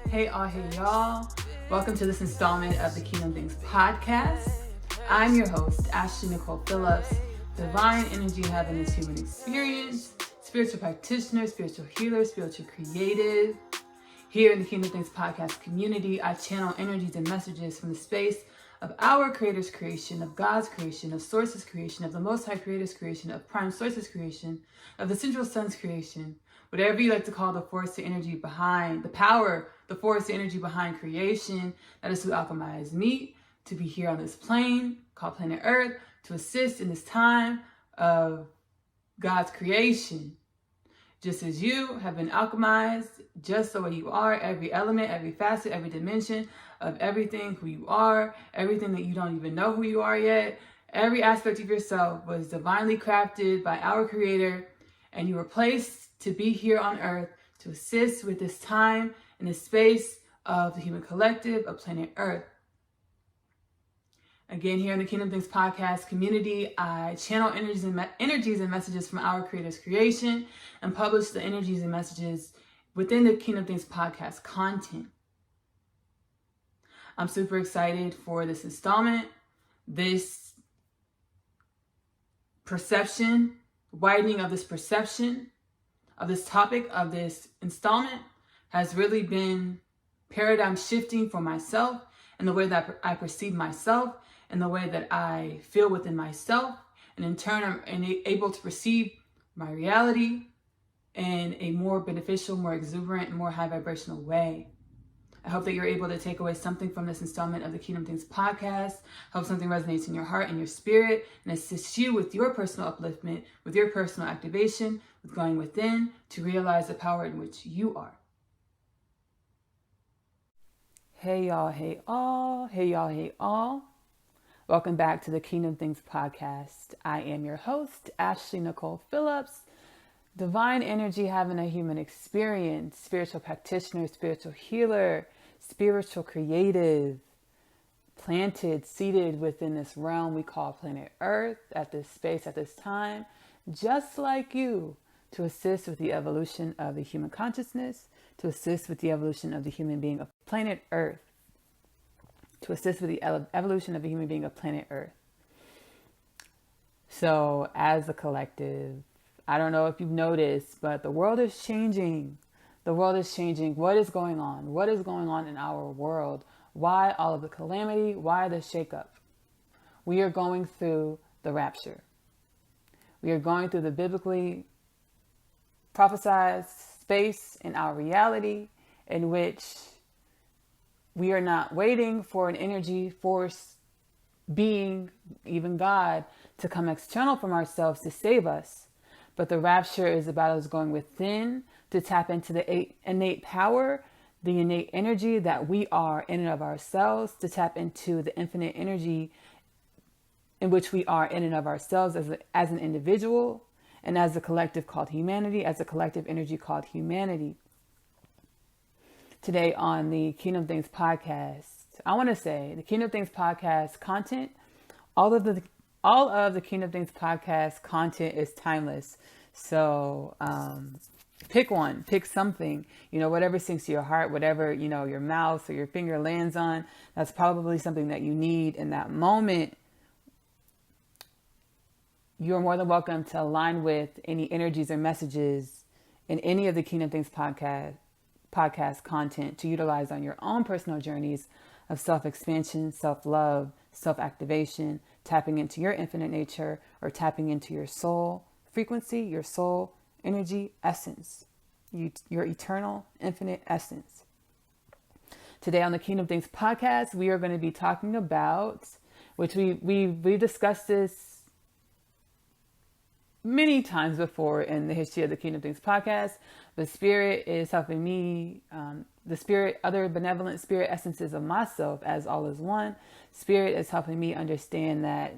Hey y'all. Welcome to this installment of the Kingdom Things podcast. I'm your host, Ashley Nicole Phillips, divine energy having this human experience, spiritual practitioner, spiritual healer, spiritual creative. Here in the Kingdom Things podcast community, I channel energies and messages from the space of our Creator's creation, of God's creation, of Source's creation, of the Most High Creator's creation, of PrimeSource's creation, of the TheCentralSun's creation, whatever you like to call the force, the energy behind, the power, the force, the energy behind creation, that is who alchemized me to be here on this plane called planet Earth, to assist in this time of God's creation. Just as you have been alchemized, just the way you are, every element, every facet, every dimension of everything, who you are, everything that you don't even know who you are yet, every aspect of yourself was divinely crafted by our Creator, and you were placed to be here on Earth to assist with this time and this space of the human collective of planet Earth. Again, here in the Kingdom Things podcast community, I channel energies and messages from our Creator's creation and publish the energies and messages within the Kingdom Things podcast content. I'm super excited for this installment. This perception, widening of this perception of this topic of this installment has really been paradigm shifting for myself and the way that I perceive myself and the way that I feel within myself. And in turn, I'm able to perceive my reality in a more beneficial, more exuberant, more high vibrational way. I hope that you're able to take away something from this installment of the Kingdom Things podcast. Hope something resonates in your heart and your spirit and assists you with your personal upliftment, with your personal activation, with going within to realize the power in which you are. Hey y'all, hey all, hey y'all, hey all. Welcome back to the Kingdom Things podcast. I am your host, Ashley Nicole Phillips, divine energy having a human experience, spiritual practitioner, spiritual healer, spiritual creative, planted, seated within this realm we call planet Earth at this space, at this time, just like you, to assist with the evolution of the human consciousness, to assist with the evolution of the human being of planet Earth, to assist with the evolution of the human being of planet Earth. So as a collective, I don't know if you've noticed, but the world is changing. The world is changing. What is going on? What is going on in our world? Why all of the calamity? Why the shakeup? We are going through the rapture. We are going through the biblically prophesied space in our reality in which we are not waiting for an energy, force, being, even God, to come external from ourselves to save us. But the rapture is about us going within to tap into the innate power, the innate energy that we are in and of ourselves, to tap into the infinite energy in which we are in and of ourselves as an individual and as a collective called humanity, as a collective energy called humanity. Today on the Kingdom Things podcast, I want to say the Kingdom Things podcast content, all of the Kingdom Things podcast content is timeless. So pick one, pick something, whatever sinks to your heart, whatever, your mouse or your finger lands on, that's probably something that you need in that moment. You're more than welcome to align with any energies or messages in any of the Kingdom Things podcast content to utilize on your own personal journeys of self-expansion, self-love, self-activation, tapping into your infinite nature or tapping into your soul frequency, your soul energy essence, your eternal infinite essence. Today on the Kingdom Things podcast, we are going to be talking about, which we've discussed this many times before in the history of the Kingdom Things podcast. The spirit is helping me, the spirit, other benevolent spirit essences of myself as all is one. Spirit is helping me understand that,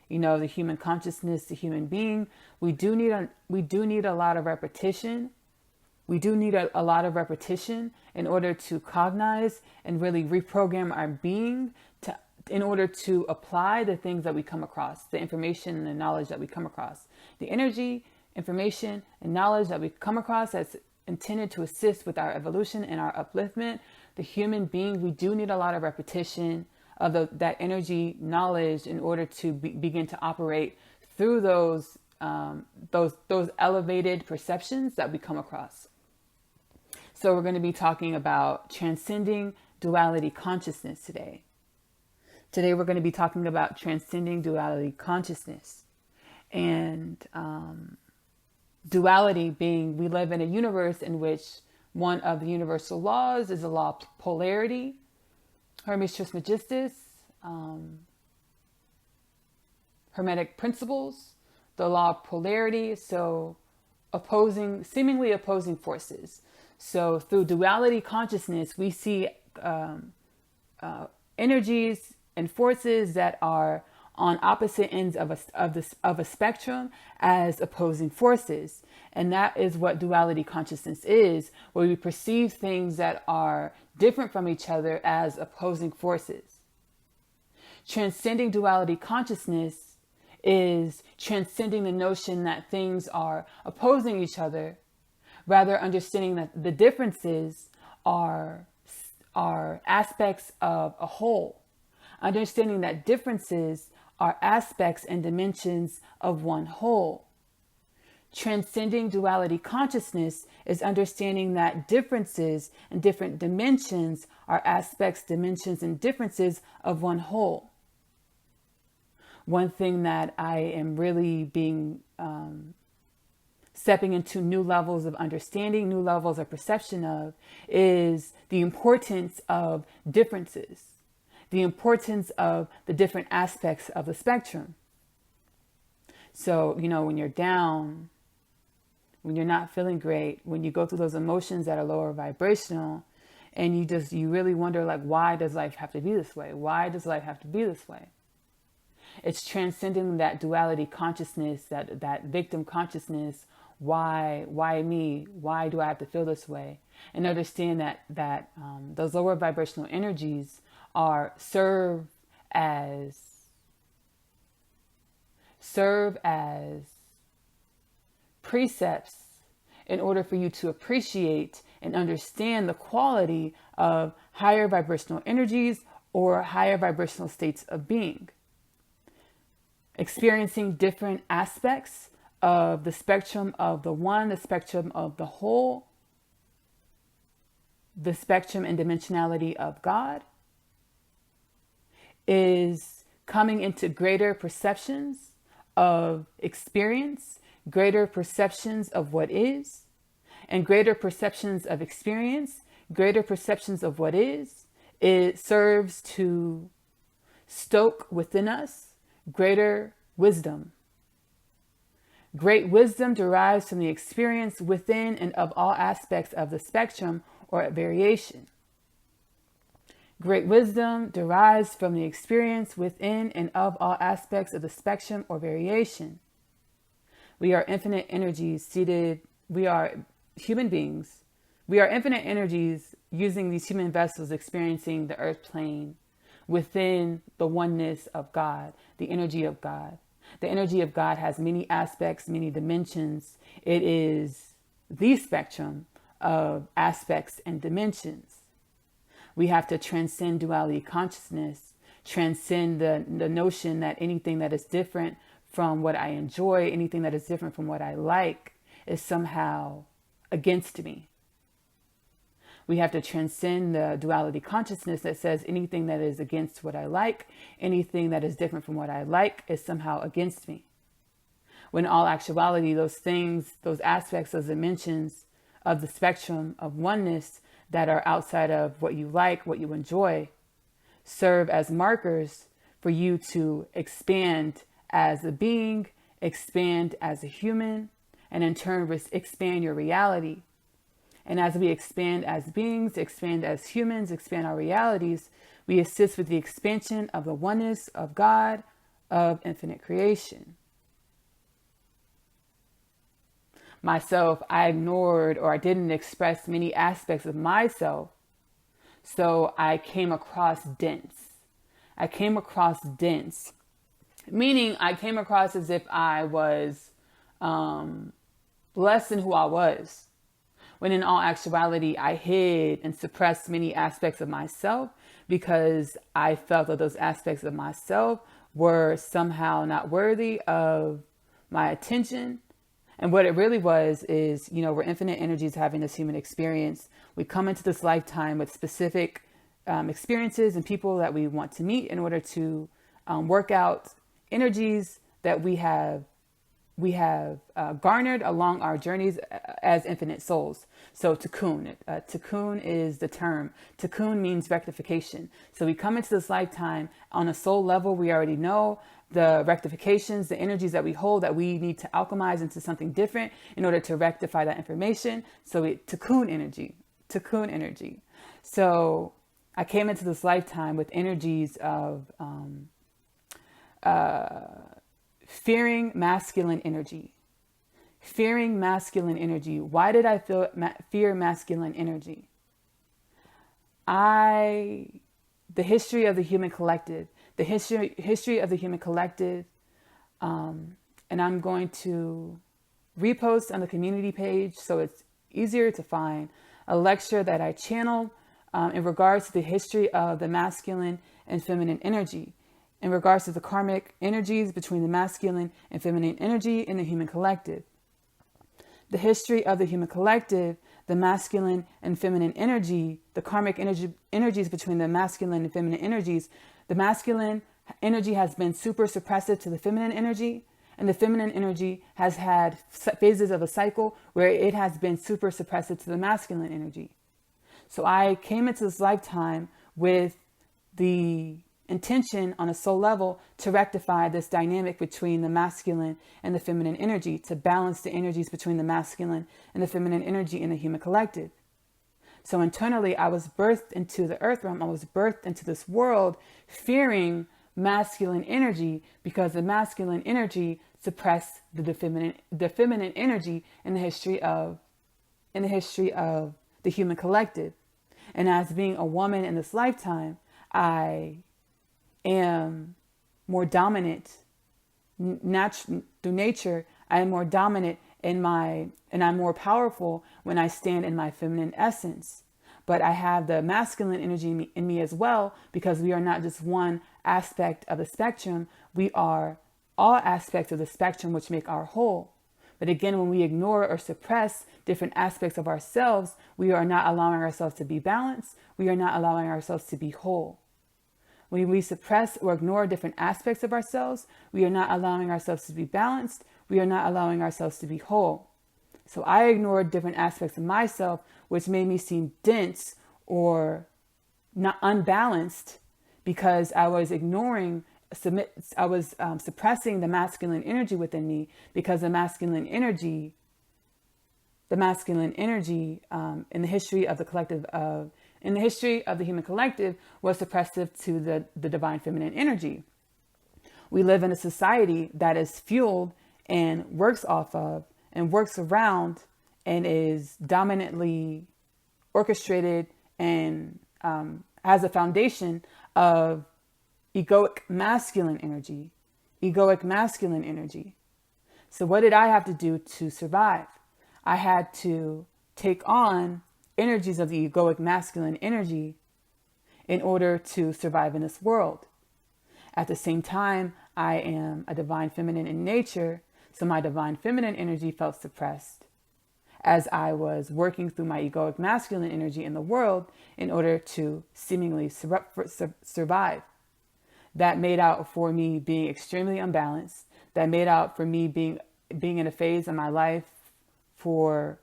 the human consciousness, the human being, we do need a lot of repetition. We do need a lot of repetition in order to cognize and really reprogram our being in order to apply the things that we come across, the information and the knowledge that we come across, the energy, information, and knowledge that we come across that's intended to assist with our evolution and our upliftment the human being, we do need a lot of repetition of that energy knowledge in order to begin to operate through those elevated perceptions that we come across. So we're going to be talking about transcending duality consciousness today. Today we're going to be talking about transcending duality consciousness. And duality being, we live in a universe in which one of the universal laws is the law of polarity, Hermes Trismegistus, Hermetic principles, the law of polarity, so seemingly opposing forces. So through duality consciousness, we see energies and forces that are on opposite ends of a spectrum as opposing forces. And that is what duality consciousness is, where we perceive things that are different from each other as opposing forces. Transcending duality consciousness is transcending the notion that things are opposing each other, rather understanding that the differences are aspects of a whole. Understanding that differences are aspects and dimensions of one whole. Transcending duality consciousness is understanding that differences and different dimensions are aspects, dimensions, and differences of one whole. One thing that I am really stepping into new levels of understanding, new levels of perception of, is the importance of differences. The importance of the different aspects of the spectrum. So, when you're down, when you're not feeling great, when you go through those emotions that are lower vibrational, and you really wonder, like, why does life have to be this way? Why does life have to be this way? It's transcending that duality consciousness, that victim consciousness. Why me? Why do I have to feel this way? And understand that those lower vibrational energies serve as precepts in order for you to appreciate and understand the quality of higher vibrational energies or higher vibrational states of being. Experiencing different aspects of the spectrum of the one, the spectrum of the whole, the spectrum and dimensionality of God, is coming into greater perceptions of experience, greater perceptions of what is, and greater perceptions of experience, greater perceptions of what is. It serves to stoke within us greater wisdom. Great wisdom derives from the experience within and of all aspects of the spectrum or variation. Great wisdom derives from the experience within and of all aspects of the spectrum or variation. We are infinite energies seated. We are human beings. We are infinite energies using these human vessels, experiencing the earth plane within the oneness of God, the energy of God. The energy of God has many aspects, many dimensions. It is the spectrum of aspects and dimensions. We have to transcend duality consciousness, transcend the notion that anything that is different from what I enjoy, anything that is different from what I like, is somehow against me. We have to transcend the duality consciousness that says anything that is against what I like, anything that is different from what I like, is somehow against me. When in all actuality, those things, those aspects, those dimensions of the spectrum of oneness that are outside of what you like, what you enjoy, serve as markers for you to expand as a being, expand as a human, and in turn expand your reality. And as we expand as beings, expand as humans, expand our realities, we assist with the expansion of the oneness of God, of infinite creation. Myself, I ignored or I didn't express many aspects of myself. So I came across dense. Meaning I came across as if I was less than who I was. when in all actuality, I hid and suppressed many aspects of myself because I felt that those aspects of myself were somehow not worthy of my attention. And what it really was is, we're infinite energies having this human experience. We come into this lifetime with specific experiences and people that we want to meet in order to work out energies that we have garnered along our journeys as infinite souls. So tikkun, tikkun is the term. Tikkun means rectification. So we come into this lifetime on a soul level. We already know the rectifications, the energies that we hold that we need to alchemize into something different in order to rectify that information. So tikkun energy. So I came into this lifetime with energies of fearing masculine energy. Fearing masculine energy. Why did I fear masculine energy? The history of the human collective. The history of the human collective. And I'm going to repost on the community page so it's easier to find a lecture that I channeled in regards to the history of the masculine and feminine energy, in regards to the karmic energies between the masculine and feminine energy in the human collective. The history of the human collective, the masculine and feminine energy, the karmic energies between the masculine and feminine energies. The masculine energy has been super suppressive to the feminine energy, and the feminine energy has had phases of a cycle where it has been super suppressive to the masculine energy. So I came into this lifetime with the intention on a soul level to rectify this dynamic between the masculine and the feminine energy, to balance the energies between the masculine and the feminine energy in the human collective. So internally, I was birthed into the earth realm. I was birthed into this world fearing masculine energy because the masculine energy suppressed the feminine energy in the history of the human collective. And as being a woman in this lifetime, I am more dominant through nature. I am more dominant and I'm more powerful when I stand in my feminine essence. But I have the masculine energy in me as well, because we are not just one aspect of the spectrum. We are all aspects of the spectrum, which make our whole. But again, when we ignore or suppress different aspects of ourselves, we are not allowing ourselves to be balanced. We are not allowing ourselves to be whole. When we suppress or ignore different aspects of ourselves, we are not allowing ourselves to be balanced. We are not allowing ourselves to be whole. So I ignored different aspects of myself, which made me seem dense or not unbalanced, because I was suppressing the masculine energy within me, because the masculine energy in the history of the collective in the history of the human collective was suppressive to the divine feminine energy. We live in a society that is fueled and works off of and works around and is dominantly orchestrated and has a foundation of egoic masculine energy. So what did I have to do to survive? I had to take on energies of the egoic masculine energy in order to survive in this world. At the same time, I am a divine feminine in nature, so my divine feminine energy felt suppressed as I was working through my egoic masculine energy in the world in order to seemingly survive. That made out for me being extremely unbalanced. That made out for me being in a phase in my life for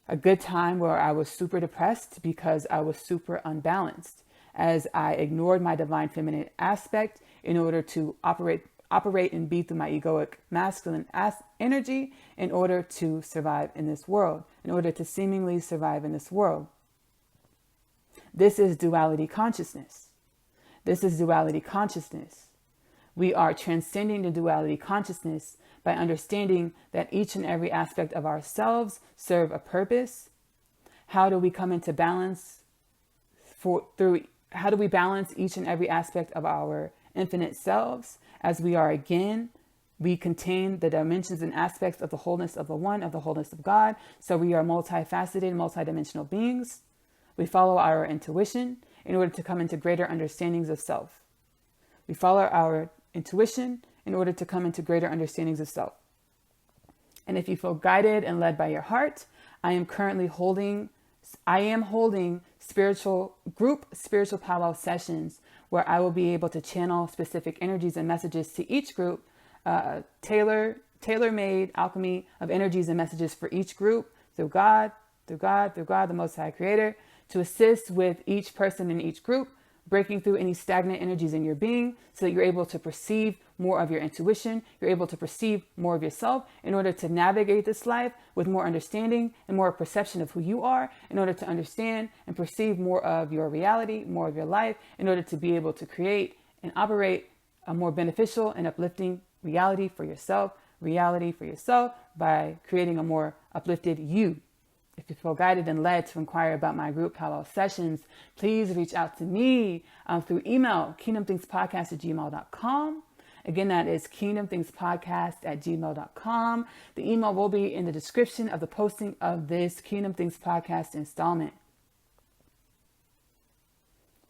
a good time where I was super depressed because I was super unbalanced, as I ignored my divine feminine aspect in order to operate and be through my egoic masculine energy in order to survive in this world, in order to seemingly survive in this world. This is duality consciousness. We are transcending the duality consciousness by understanding that each and every aspect of ourselves serve a purpose. How do we come into balance how do we balance each and every aspect of our infinite selves as we are again We contain the dimensions and aspects of the wholeness of the one, of the wholeness of God. So we are multifaceted, multidimensional beings. We follow our intuition in order to come into greater understandings of self. We follow our intuition in order to come into greater understandings of self. And if you feel guided and led by your heart, I am holding spiritual powwow sessions where I will be able to channel specific energies and messages to each group, tailor-made alchemy of energies and messages for each group through God, the Most High Creator, to assist with each person in each group, breaking through any stagnant energies in your being so that you're able to perceive more of your intuition, you're able to perceive more of yourself in order to navigate this life with more understanding and more perception of who you are, in order to understand and perceive more of your reality, more of your life, in order to be able to create and operate a more beneficial and uplifting reality for yourself by creating a more uplifted you. If you feel guided and led to inquire about my group powwow sessions, please reach out to me through email, kingdomthingspodcast@gmail.com. Again, that is kingdomthingspodcast@gmail.com. The email will be in the description of the posting of this Kingdom Things Podcast installment.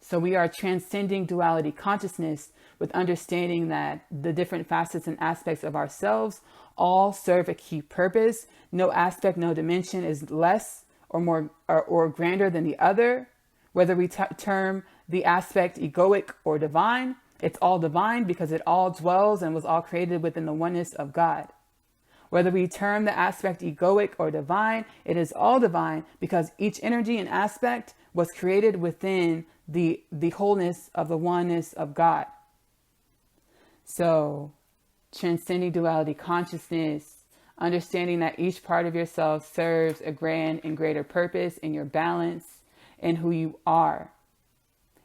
So we are transcending duality consciousness with understanding that the different facets and aspects of ourselves all serve a key purpose. No aspect, no dimension is less or more or grander than the other. Whether we term the aspect egoic or divine, it's all divine because it all dwells and was all created within the oneness of God. Whether we term the aspect egoic or divine, it is all divine because each energy and aspect was created within the wholeness of the oneness of God. So, transcending duality consciousness, understanding that each part of yourself serves a grand and greater purpose in your balance and who you are.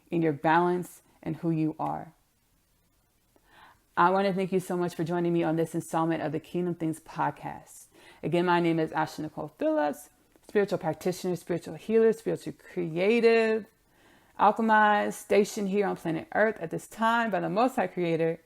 In your balance and who you are. I want to thank you so much for joining me on this installment of the Kingdom Things Podcast. Again, my name is Ashley Nicole Phillips, spiritual practitioner, spiritual healer, spiritual creative, alchemized, stationed here on planet Earth at this time by the Most High Creator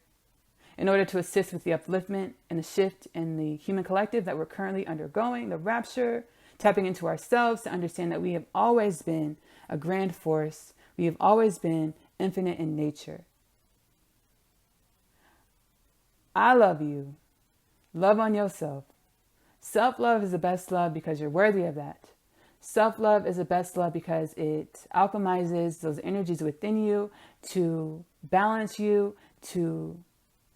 in order to assist with the upliftment and the shift in the human collective that we're currently undergoing, the rapture, tapping into ourselves to understand that we have always been a grand force. We have always been infinite in nature. I love you. Love on yourself. Self-love is the best love because you're worthy of that. Self-love is the best love because it alchemizes those energies within you to balance you,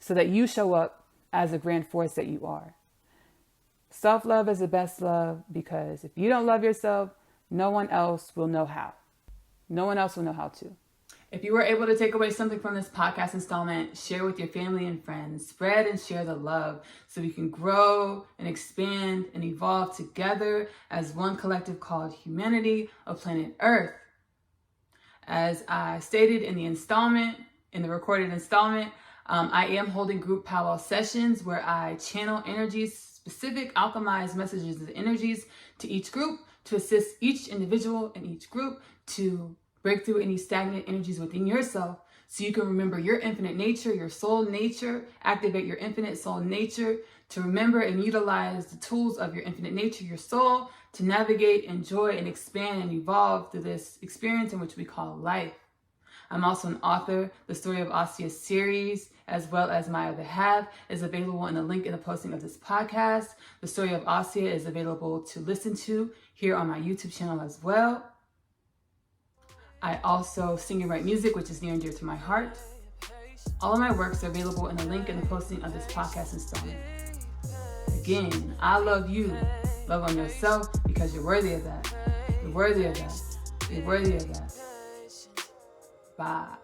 so that you show up as a grand force that you are. Self-love is the best love because if you don't love yourself, no one else will know how. No one else will know how to. If you were able to take away something from this podcast installment, share with your family and friends. Spread and share the love so we can grow and expand and evolve together as one collective called humanity of planet Earth. As I stated in the recorded installment, I am holding group powwow sessions where I channel energies, specific alchemized messages and energies to each group to assist each individual in each group to break through any stagnant energies within yourself so you can remember your infinite nature, your soul nature, activate your infinite soul nature to remember and utilize the tools of your infinite nature, your soul, to navigate, enjoy, and expand and evolve through this experience in which we call life. I'm also an author. The Story of Asya series, as well as My Other Half, is available in the link in the posting of this podcast. The Story of Asya is available to listen to here on my YouTube channel as well. I also sing and write music, which is near and dear to my heart. All of my works are available in the link in the posting of this podcast installment. Again, I love you. Love on yourself because you're worthy of that. You're worthy of that. You're worthy of that. Bye.